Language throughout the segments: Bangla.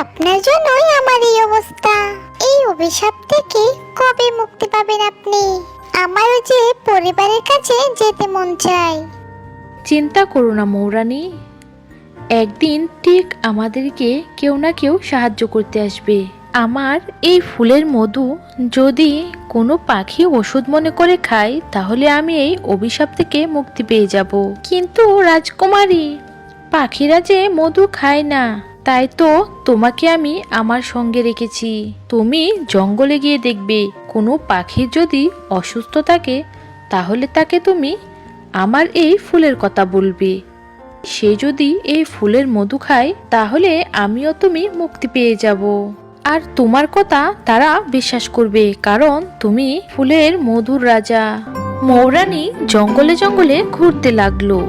আপনার জন্যই আমার এই অবস্থা। এই অভিশাপ থেকে কবে মুক্তি পাবেন আপনি? আমারও যে পরিবারের কাছে যেতে মন চায়। চিন্তা করো না মৌরানী, একদিন ঠিক আমাদেরকে কেউ না কেউ সাহায্য করতে আসবে। আমার এই ফুলের মধু যদি কোনো পাখি ওষুধ মনে করে খায়, তাহলে আমি এই অভিশাপ থেকে মুক্তি পেয়ে যাব। কিন্তু রাজকুমারী, পাখিরা যে মধু খায় না, তাই তো তোমাকে আমি আমার সঙ্গে রেখেছি। তুমি জঙ্গলে গিয়ে দেখবে কোনো পাখি যদি অসুস্থ থাকে, তাহলে তাকে তুমি আমার এই ফুলের কথা বলবে। সে যদি এই ফুলের মধু খায়, তাহলে আমিও তুমি মুক্তি পেয়ে যাব। আর তোমার কথা তারা বিশ্বাস করবে, কারণ তুমি ফুলের মধুর রাজা। মৌরানী জঙ্গলে জঙ্গলে ঘুরতে লাগলো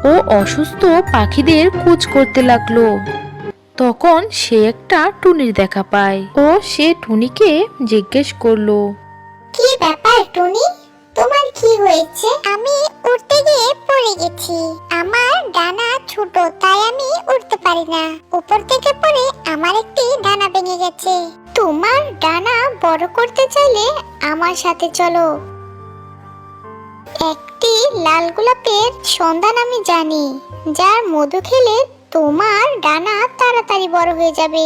ও অসুস্থ পাখিদের খোঁজ করতে লাগলো। তখন সে একটা টুনির দেখা পায় ও সে টুনিকে জিজ্ঞেস করলো, কি ব্যাপার টুনি, তোমার কি হয়েছে? আমি উড়তে গিয়ে পড়ে গেছি। আমার ডানা ছোট, তাই আমি উড়তে পারি না। উপর থেকে পড়ে আমার একটি ডানা ভেঙে গেছে। তোমার ডানা বড় করতে চাইলে আমার সাথে চলো। একটি লাল গোলাপের সন্ধান আমি জানি, যার মধু খেলে তোমার ডানা তাড়াতাড়ি বড় হয়ে যাবে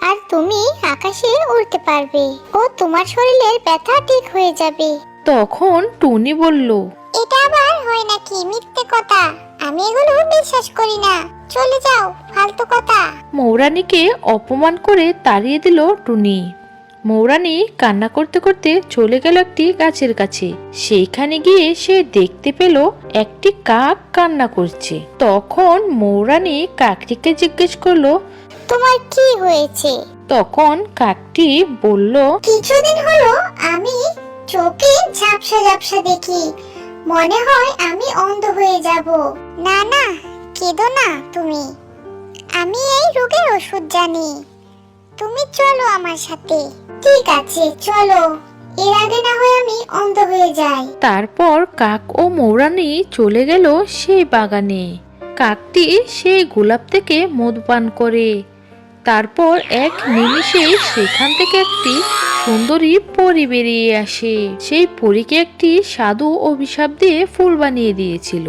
আর তুমি আকাশে উড়তে পারবে ও তোমার শরীরের ব্যথা ঠিক হয়ে যাবে। তখন টুনি বলল, এটা আবার হয় নাকি? মিথ্যে কথা, আমি এগুলো বিশ্বাস করি না। চলে যাও, ফালতু কথা। মৌরানীকে অপমান করে তাড়িয়ে দিল টুনি। মৌরানী কান্না করতে করতে চলে গেল একটি গাছের কাছে। সেইখানে গিয়ে সে দেখতে পেল একটি কাক কান্না করছে। তখন মৌরানী কাকটিকে জিজ্ঞেস করলো, তোমার কি হয়েছে? তখন কাকটি বলল, কিছুদিন হলো আমি চোখে ঝাপসা ঝাপসা দেখি, মনে হয় আমি অন্ধ হয়ে যাব। না না, কেঁদো না তুমি, আমি এই রোগের ওষুধ জানি। তুমি চলো আমার সাথে। ঠিক আছে চলো, এর আগে না হয় আমি অন্ধ হয়ে যাই। তারপর কাক ও মৌরানী চলে গেল সেই বাগানে। কাকটি সেই গোলাপ থেকে মধু পান করে। তারপর এক নিমিষে সেখান থেকে একটি সুন্দরী পরী বেরিয়ে আসে। সেই পরীকে একটি সাধু অভিশাপ দিয়ে ফুল বানিয়ে দিয়েছিল।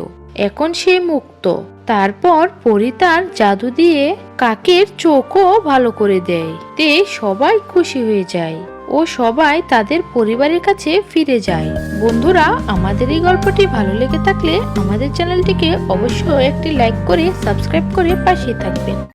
এখন সে মুক্ত। তারপর পরী তার জাদু দিয়ে কাকের চোখও ভালো করে দেয়। তে সবাই খুশি হয়ে যায় ও সবাই তাদের পরিবারের কাছে ফিরে যায়। বন্ধুরা, আমাদের এই গল্পটি ভালো লেগে থাকলে আমাদের চ্যানেলটিকে অবশ্যই একটি লাইক করে সাবস্ক্রাইব করে পাশে থাকবেন।